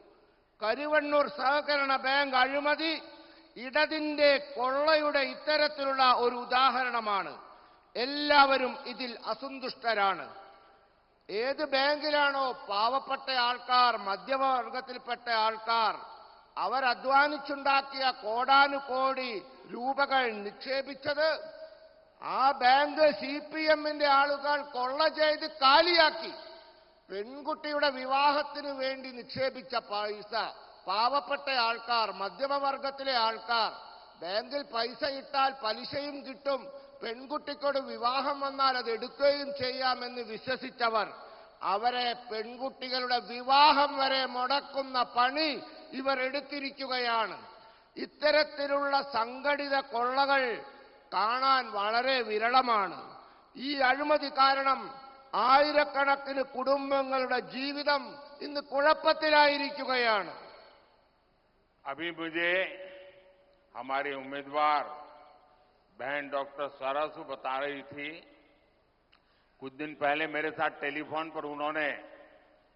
കരുവണ്ണൂർ സഹകരണ ബാങ്ക് അഴിമതി ഇടതിന്റെ കൊള്ളയുടെ ഇത്തരത്തിലുള്ള ഒരു ഉദാഹരണമാണ്. എല്ലാവരും ഇതിൽ അസന്തുഷ്ടരാണ്. ഏത് ബാങ്കിലാണോ പാവപ്പെട്ട ആൾക്കാർ, മധ്യവർഗത്തിൽപ്പെട്ട ആൾക്കാർ അവർ അധ്വാനിച്ചുണ്ടാക്കിയ കോടാനുകോടി രൂപകൾ നിക്ഷേപിച്ചത് ആ ബാങ്ക് CPMന്റെ ആളുകൾ കൊള്ള ചെയ്ത് കാലിയാക്കി. പെൺകുട്ടിയുടെ വിവാഹത്തിന് വേണ്ടി നിക്ഷേപിച്ച പൈസ പാവപ്പെട്ട ആൾക്കാർ, മധ്യമവർഗത്തിലെ ആൾക്കാർ ബാങ്കിൽ പൈസ ഇട്ടാൽ പലിശയും കിട്ടും, പെൺകുട്ടിക്കോട് വിവാഹം വന്നാൽ അത് എടുക്കുകയും ചെയ്യാമെന്ന് വിശ്വസിച്ചവർ അവരെ പെൺകുട്ടികളുടെ വിവാഹം വരെ മുടക്കുന്ന പണി ഇവർ എടുത്തിരിക്കുകയാണ്. ഇത്തരത്തിലുള്ള സംഘടിത കൊള്ളകൾ കാണാൻ വളരെ വിരളമാണ്. ഈ അഴിമതി കാരണം ആയിരക്കണക്കിന് കുടുംബങ്ങളുടെ ജീവിതം ഇന്ന് കുഴപ്പത്തിലായിരിക്കുകയാണ്. अभी मुझे हमारे उम्मीदवार बहन डॉक्टर सरसू बता रही थी, कुछ दिन पहले मेरे साथ टेलीफोन पर उन्होंने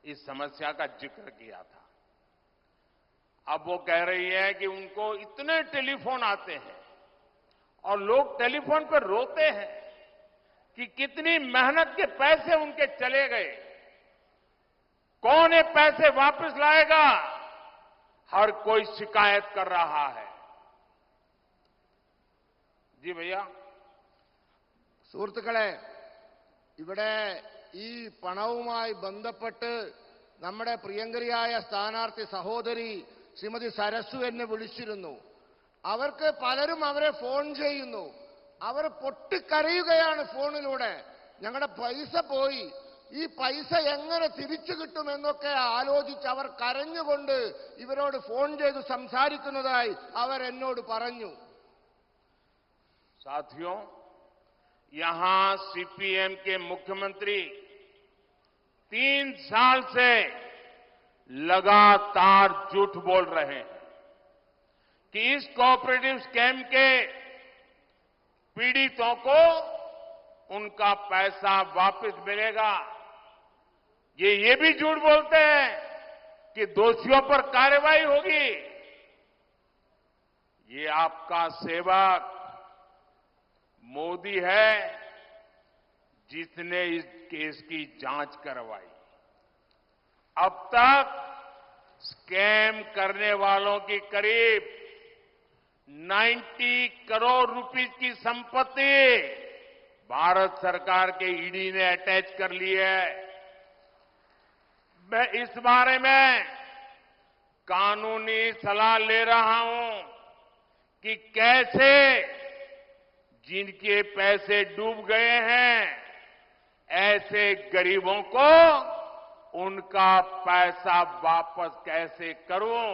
इस समस्या का जिक्र किया था। अब वो कह रही है कि उनको इतने टेलीफोन आते हैं और लोग टेलीफोन पर रोते हैं कि कितनी मेहनत के पैसे उनके चले गए, कौन ये पैसे वापस लाएगा। हर कोई शिकायत कर रहा है। जी भैया, സുഹൃത്തുക്കളെ, ഇവിടെ ഈ പണവുമായി ബന്ധപ്പെട്ട് നമ്മുടെ പ്രിയങ്കരിയായ സ്ഥാനാർത്ഥി സഹോദരി ശ്രീമതി സരസു എന്നെ വിളിച്ചിരുന്നു. അവർക്ക് പലരും അവരെ ഫോൺ ചെയ്യുന്നു. അവർ പൊട്ടിക്കരയുകയാണ് ഫോണിലൂടെ. ഞങ്ങളുടെ പൈസ പോയി, ഈ പൈസ എങ്ങനെ തിരിച്ചു കിട്ടുമെന്നൊക്കെ ആലോചിച്ച് അവർ കരഞ്ഞുകൊണ്ട് ഇവരോട് ഫോൺ ചെയ്ത് സംസാരിക്കുന്നതായി അവർ എന്നോട് പറഞ്ഞു. साथियों, यहां CPM के मुख्यमंत्री 3 साल से लगातार झूठ बोल रहे हैं कि इस कोऑपरेटिव स्कैम के पीड़ितों को उनका पैसा वापस मिलेगा। ये भी झूठ बोलते हैं कि दोषियों पर कार्रवाई होगी। ये आपका सेवक मोदी है जिसने इस केस की जांच करवाई। अब तक स्कैम करने वालों की करीब 90 करोड़ रुपए की संपत्ति भारत सरकार के ईडी ने अटैच कर ली है। मैं इस बारे में कानूनी सलाह ले रहा हूं कि कैसे जिनके पैसे डूब गए हैं ऐसे गरीबों को उनका पैसा वापस कैसे करूं,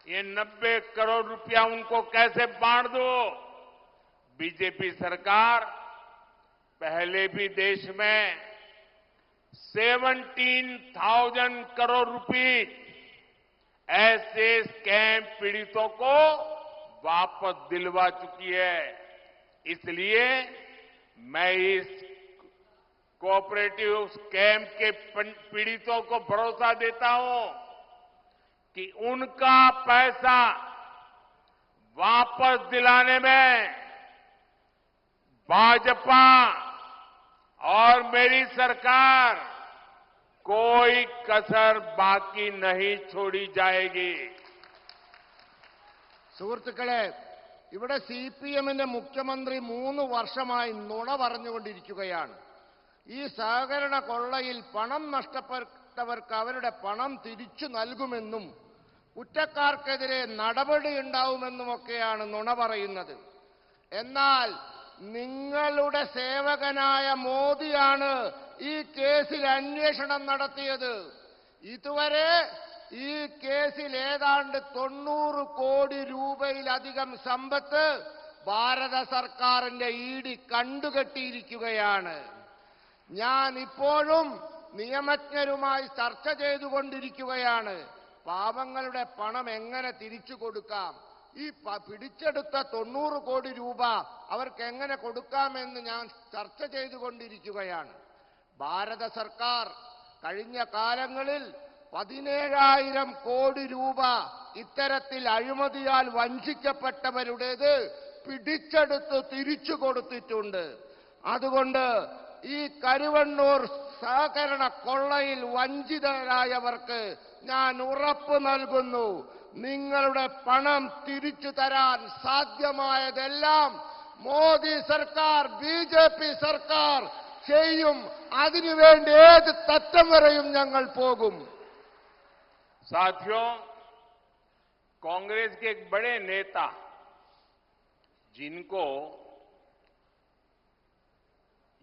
ये 90 करोड़ रुपया उनको कैसे बांट दूं। बीजेपी सरकार पहले भी देश में 17,000 करोड़ रुपए ऐसे स्कैम पीड़ितों को वापस दिलवा चुकी है। इसलिए मैं इस कोऑपरेटिव स्कैम के पीड़ितों को भरोसा देता हूं कि उनका पैसा वापस दिलाने में भाजपा और मेरी सरकार कोई कसर बाकी नहीं छोड़ी जाएगी। സുഹൃത്തുക്കളെ, ഇവിടെ CPMന്റെ മുഖ്യമന്ത്രി 3 വർഷമായി നുണ പറഞ്ഞുകൊണ്ടിരിക്കുകയാണ്. ഈ സഹകരണ കൊള്ളയിൽ പണം നഷ്ടപ്പെട്ടവർക്ക് അവരുടെ പണം തിരിച്ചു നൽകുമെന്നും കുറ്റക്കാർക്കെതിരെ നടപടിയുണ്ടാവുമെന്നുമൊക്കെയാണ് നുണ പറയുന്നത്. എന്നാൽ നിങ്ങളുടെ സേവകനായ മോദിയാണ് ഈ കേസിൽ അന്വേഷണം നടത്തിയത്. ഇതുവരെ ഈ കേസിൽ ഏതാണ്ട് 90 കോടി രൂപയിലധികം സമ്പത്ത് ഭാരത സർക്കാരിന്റെ ഇഡി കണ്ടുകെട്ടിയിരിക്കുകയാണ്. ഞാൻ ഇപ്പോഴും നിയമജ്ഞരുമായി ചർച്ച ചെയ്തുകൊണ്ടിരിക്കുകയാണ്. പാവങ്ങളുടെ പണം എങ്ങനെ തിരിച്ചു കൊടുക്കാം, ഈ പിടിച്ചെടുത്ത 90 കോടി രൂപ അവർക്ക് എങ്ങനെ കൊടുക്കാമെന്ന് ഞാൻ ചർച്ച ചെയ്തുകൊണ്ടിരിക്കുകയാണ്. ഭാരത സർക്കാർ കഴിഞ്ഞ കാലങ്ങളിൽ 17,000 കോടി രൂപ ഇത്തരത്തിൽ അഴിമതിയാൽ വഞ്ചിക്കപ്പെട്ടവരുടേത് പിടിച്ചെടുത്ത് തിരിച്ചു കൊടുത്തിട്ടുണ്ട്. അതുകൊണ്ട് ഈ കരുവണ്ണൂർ സഹകരണ കൊള്ളയിൽ വഞ്ചിതരായവർക്ക് ഞാൻ ഉറപ്പ് നൽകുന്നു, നിങ്ങളുടെ പണം തിരിച്ചു തരാൻ സാധ്യമായതെല്ലാം മോദി സർക്കാർ ബിജെപി സർക്കാർ ചെയ്യും. അതിനുവേണ്ടി ഏത് തറ്റം വരെയും ഞങ്ങൾ പോകും. साथियों, कांग्रेस के एक बड़े नेता जिनको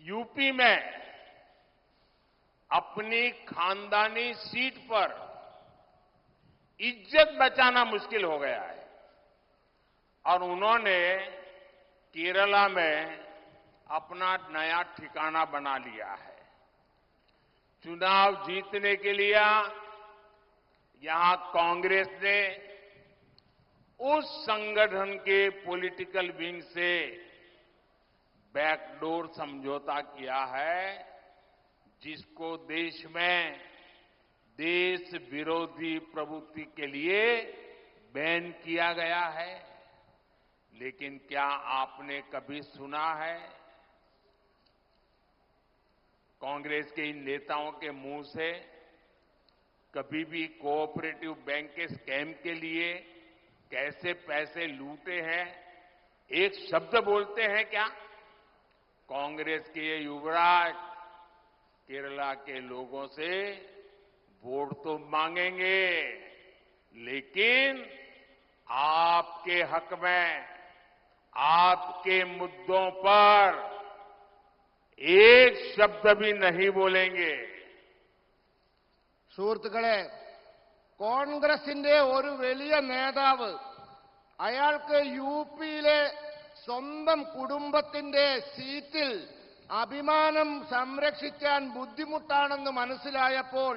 यूपी में अपनी खानदानी सीट पर इज्जत बचाना मुश्किल हो गया है और उन्होंने केरला में अपना नया ठिकाना बना लिया है. चुनाव जीतने के लिए यहां कांग्रेस ने उस संगठन के पॉलिटिकल विंग से बैकडोर समझौता किया है जिसको देश में देश विरोधी प्रवृत्ति के लिए बैन किया गया है. लेकिन क्या आपने कभी सुना है कांग्रेस के इन नेताओं के मुंह से कभी भी कोऑपरेटिव बैंक के स्कैम के लिए कैसे पैसे लूटे हैं एक शब्द बोलते हैं क्या? कांग्रेस के ये युवराज केरला के लोगों से वोट तो मांगेंगे, लेकिन आपके हक में, आपके मुद्दों पर एक शब्द भी नहीं बोलेंगे. സുഹൃത്തുക്കളെ, കോൺഗ്രസിന്റെ ഒരു വലിയ നേതാവ് അയാൾക്ക് യു പിയിലെ സ്വന്തം കുടുംബത്തിന്റെ സീറ്റിൽ അഭിമാനം സംരക്ഷിക്കാൻ ബുദ്ധിമുട്ടാണെന്ന് മനസ്സിലായപ്പോൾ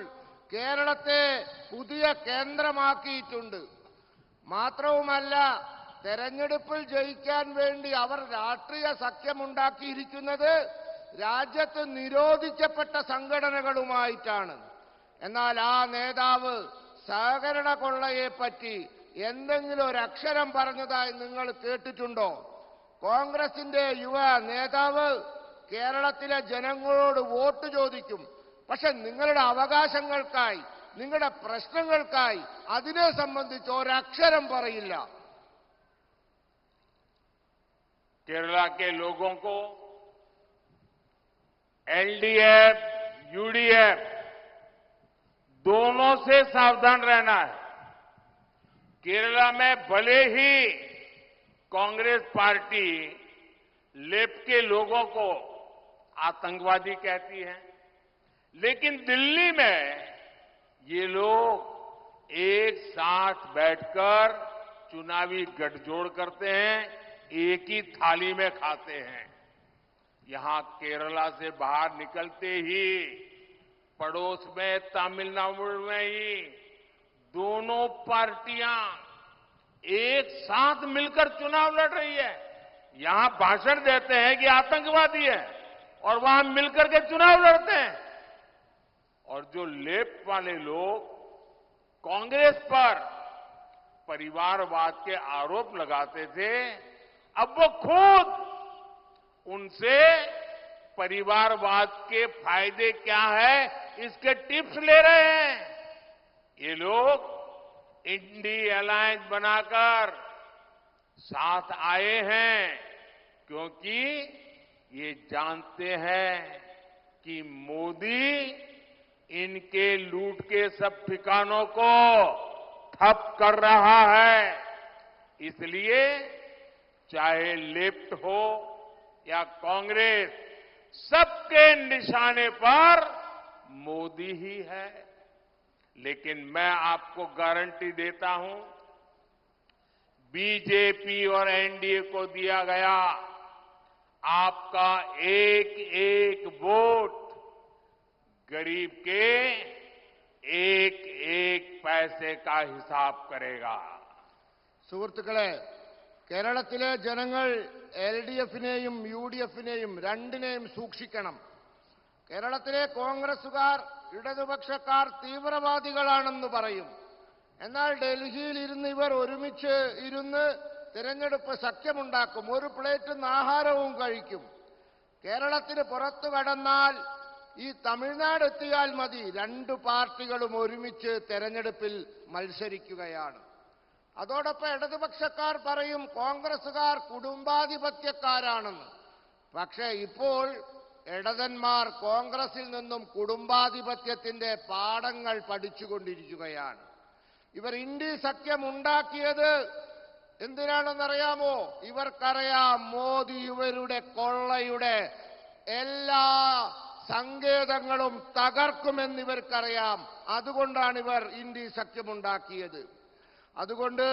കേരളത്തെ പുതിയ കേന്ദ്രമാക്കിയിട്ടുണ്ട്. മാത്രവുമല്ല, തെരഞ്ഞെടുപ്പിൽ ജയിക്കാൻ വേണ്ടി അവർ രാഷ്ട്രീയ സഖ്യമുണ്ടാക്കിയിരിക്കുന്നത് രാജ്യത്ത് നിരോധിക്കപ്പെട്ട സംഘടനകളുമായിട്ടാണ്. എന്നാൽ ആ നേതാവ് സഹകരണ കൊള്ളയെപ്പറ്റി എന്തെങ്കിലും ഒരു അക്ഷരം പറഞ്ഞതായി നിങ്ങൾ കേട്ടിട്ടുണ്ടോ? കോൺഗ്രസിന്റെ യുവ നേതാവ് കേരളത്തിലെ ജനങ്ങളോട് വോട്ട് ചോദിക്കും, പക്ഷെ നിങ്ങളുടെ അവകാശങ്ങൾക്കായി, നിങ്ങളുടെ പ്രശ്നങ്ങൾക്കായി അതിനെ സംബന്ധിച്ച് ഒരക്ഷരം പറയില്ല. केरला के लोगों को एलडीएफ, यूडीएफ दोनों से सावधान रहना है. केरला में भले ही कांग्रेस पार्टी लेफ्ट के लोगों को आतंकवादी कहती है, लेकिन दिल्ली में ये लोग एक साथ बैठकर चुनावी गठजोड़ करते हैं, एक ही थाली में खाते हैं. यहां केरला से बाहर निकलते ही पड़ोस में तमिलनाडु में ही दोनों पार्टियां एक साथ मिलकर चुनाव लड़ रही है. यहां भाषण देते हैं कि आतंकवादी है और वहां मिलकर के चुनाव लड़ते हैं. और जो लेफ्ट वाले लोग कांग्रेस पर परिवारवाद के आरोप लगाते थे, अब वो खुद उनसे परिवारवाद के फायदे क्या है इसके टिप्स ले रहे हैं. ये लोग इंडी अलायंस बनाकर साथ आए हैं क्योंकि ये जानते हैं कि मोदी इनके लूट के सब ठिकानों को ठप कर रहा है. इसलिए चाहे लेफ्ट हो या कांग्रेस, सबके निशाने पर मोदी ही है. लेकिन मैं आपको गारंटी देता हूं, बीजेपी और एनडीए को दिया गया आपका एक एक वोट गरीब के एक एक पैसे का हिसाब करेगा. സുഹൃത്തുക്കളെ, കേരളത്തിലെ ജനങ്ങൾ എൽഡിഎഫിനെയും യുഡിഎഫിനെയും രണ്ടിനെയും സൂക്ഷിക്കണം. കേരളത്തിലെ കോൺഗ്രസുകാർ, ഇടതുപക്ഷക്കാർ തീവ്രവാദികളാണെന്ന് പറയും. എന്നാൽ ഡൽഹിയിൽ ഇരുന്ന് ഇവർ ഒരുമിച്ച് ഇരുന്ന് തിരഞ്ഞെടുപ്പ് സഖ്യമുണ്ടാക്കും, ഒരു പ്ലേറ്റ് ആഹാരവും കഴിക്കും. കേരളത്തിന് പുറത്തു കടന്നാൽ ഈ തമിഴ്നാട് എത്തിയാൽ മതി, രണ്ടു പാർട്ടികളും ഒരുമിച്ച് തെരഞ്ഞെടുപ്പിൽ മത്സരിക്കുകയാണ്. അതോടൊപ്പം ഇടതുപക്ഷക്കാർ പറയും കോൺഗ്രസുകാർ കുടുംബാധിപത്യക്കാരാണെന്ന്. പക്ഷേ ഇപ്പോൾ ഇടതന്മാർ കോൺഗ്രസിൽ നിന്നും കുടുംബാധിപത്യത്തിന്റെ പാഠങ്ങൾ പഠിച്ചുകൊണ്ടിരിക്കുകയാണ്. ഇവർ ഇന്ത്യ സഖ്യം ഉണ്ടാക്കിയത് എന്തിനാണെന്നറിയാമോ? ഇവർക്കറിയാം മോദി ഇവരുടെ കൊള്ളയുടെ എല്ലാ സങ്കേതങ്ങളും തകർക്കുമെന്നിവർക്കറിയാം. അതുകൊണ്ടാണ് ഇവർ ഇന്ത്യ സഖ്യമുണ്ടാക്കിയത്. അതുകൊണ്ട്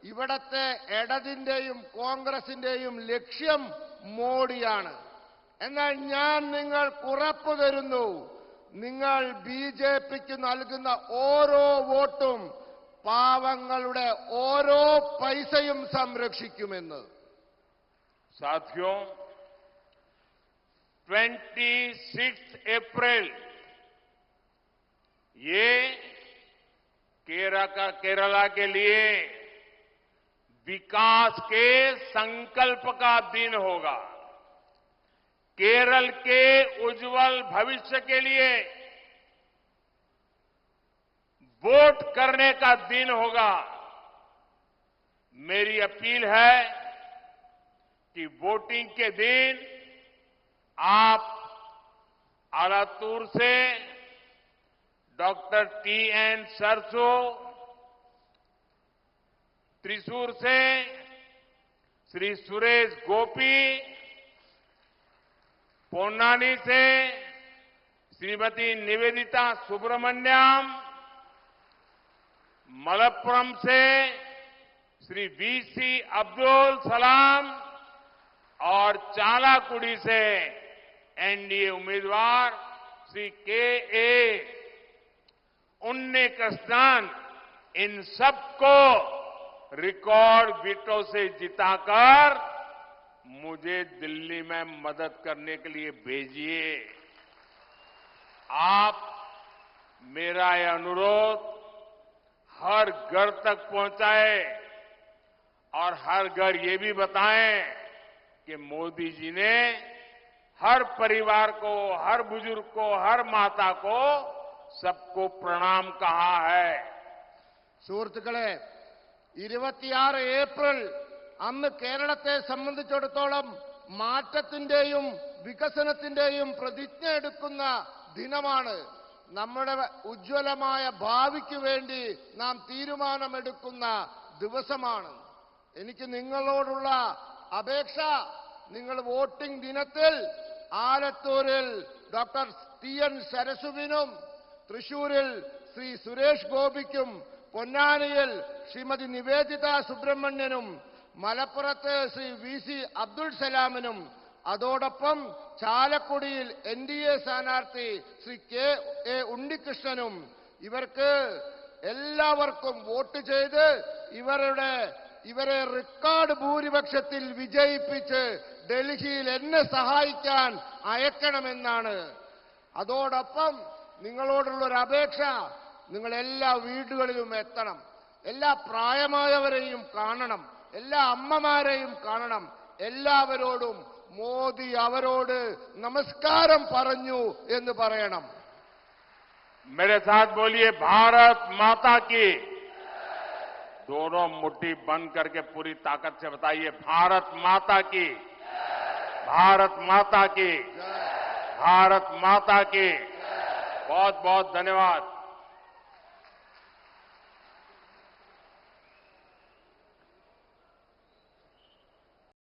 ഇവിടത്തെ ഇടതിന്റെയും കോൺഗ്രസിന്റെയും ലക്ഷ്യം മോഡിയാണ്. എന്നാൽ ഞാൻ നിങ്ങൾക്ക് ഉറപ്പു തരുന്നു, നിങ്ങൾ ബി.ജെ.പിക്ക് നൽകുന്ന ഓരോ വോട്ടും പാവങ്ങളുടെ ഓരോ പൈസയും സംരക്ഷിക്കുമെന്ന്. साथियों, 26 अप्रैल ये केरला के लिए विकास के संकल्प का दिन होगा। केरल के उज्जवल भविष्य के लिए वोट करने का दिन होगा। मेरी अपील है कि वोटिंग के दिन आप आलातूर से डॉक्टर टी.एन. सरसो, त्रिशूर से श्री सुरेश गोपी, पोन्नानी से श्रीमती निवेदिता सुब्रमण्यम, मलप्पुरम से श्री वी.सी. अब्दुल सलाम और चालाकुड़ी से एनडीए उम्मीदवार श्री के.ए. उन्नीकृष्णन, इन सबको रिकॉर्ड वोटों से जिताकर मुझे दिल्ली में मदद करने के लिए भेजिए। आप मेरा यह अनुरोध हर घर तक पहुंचाए और हर घर ये भी बताएं कि मोदी जी ने हर परिवार को, हर बुजुर्ग को, हर माता को, सबको प्रणाम कहा है। സുഹൃത്തുക്കളെ, 26 ഏപ്രിൽ അന്ന് കേരളത്തെ സംബന്ധിച്ചിടത്തോളം മാറ്റത്തിന്റെയും വികസനത്തിന്റെയും പ്രതിജ്ഞ എടുക്കുന്ന ദിനമാണ്. നമ്മുടെ ഉജ്ജ്വലമായ ഭാവിക്ക് വേണ്ടി നാം തീരുമാനമെടുക്കുന്ന ദിവസമാണ്. എനിക്ക് നിങ്ങളോടുള്ള അപേക്ഷ, നിങ്ങൾ വോട്ടിംഗ് ദിനത്തിൽ ആലത്തൂരിൽ ഡോക്ടർ ടി.എൻ. സരസുവിനും, തൃശൂരിൽ ശ്രീ സുരേഷ് ഗോപിക്കും, പൊന്നാനിയിൽ ശ്രീമതി നിവേദിത സുബ്രഹ്മണ്യനും, മലപ്പുറത്ത് ശ്രീ वी.सी. അബ്ദുൽ സലാമിനും, അതോടൊപ്പം ചാലക്കുടിയിൽ എൻ.ഡി.എ സ്ഥാനാർത്ഥി ശ്രീ കെ.എ. ഉണ്ണികൃഷ്ണനും, ഇവർക്ക് എല്ലാവർക്കും വോട്ട് ചെയ്ത് ഇവരെ റെക്കോർഡ് ഭൂരിപക്ഷത്തിൽ വിജയിപ്പിച്ച് ഡൽഹിയിൽ എന്നെ സഹായിക്കാൻ അയക്കണമെന്നാണ്. അതോടൊപ്പം നിങ്ങളോടുള്ളൊരു അപേക്ഷ, നിങ്ങൾ എല്ലാ വീടുകളിലും എത്തണം, എല്ലാ പ്രായമായവരെയും കാണണം, എല്ലാ അമ്മമാരെയും കാണണം. എല്ലാവരോടും മോദി അവരോട് നമസ്കാരം പറഞ്ഞു എന്ന് പറയണം. मेरे साथ बोलिए, भारत माता की। दोनों मुट्ठी बंद करके पूरी ताकत से बताइए, भारत माता की, भारत माता की, भारत माता की। बहुत बहुत धन्यवाद।